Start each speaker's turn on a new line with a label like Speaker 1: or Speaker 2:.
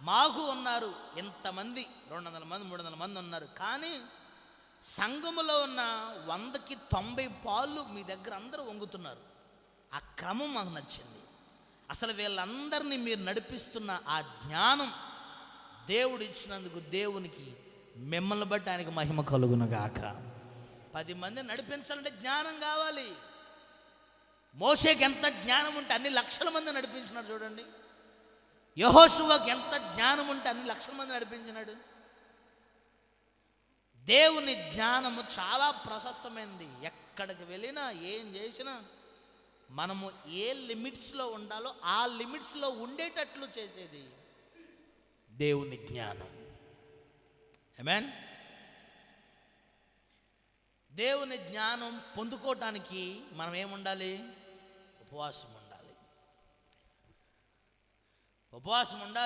Speaker 1: మాకు ఉన్నారు ఇంతమంది, 200 మంది 300 మంది ఉన్నారు, కానీ సంఘములో ఉన్న 100కి 90 పాళ్ళు మీ దగ్గర అందరూ వంగుతున్నారు. ఆ క్రమం మాకు నచ్చింది. అసలు వీళ్ళందరినీ మీరు నడిపిస్తున్న ఆ జ్ఞానం దేవుడు ఇచ్చినందుకు దేవునికి మిమ్మల్ని బట్టి ఆయనకు మహిమ కలుగునుగాక. 10 మందిని నడిపించాలంటే జ్ఞానం కావాలి. మోషేకి ఎంత జ్ఞానం ఉంటే అన్ని లక్షల మంది నడిపించినాడు చూడండి. యెహోషువకి ఎంత జ్ఞానం ఉంటే అన్ని లక్షల మంది నడిపించినాడు. దేవుని జ్ఞానము చాలా ప్రశస్తమైనది. ఎక్కడికి వెళ్ళినా ఏం చేసినా మనము ఏ లిమిట్స్లో ఉండాలో ఆ లిమిట్స్లో ఉండేటట్లు చేసేది దేవుని జ్ఞానం. ఆమేన్. దేవుని జ్ఞానం పొందుకోవటానికి మనం ఏముండాలి? ఉపవాసం ఉండాలి. ఉపవాసం ఉండాలి.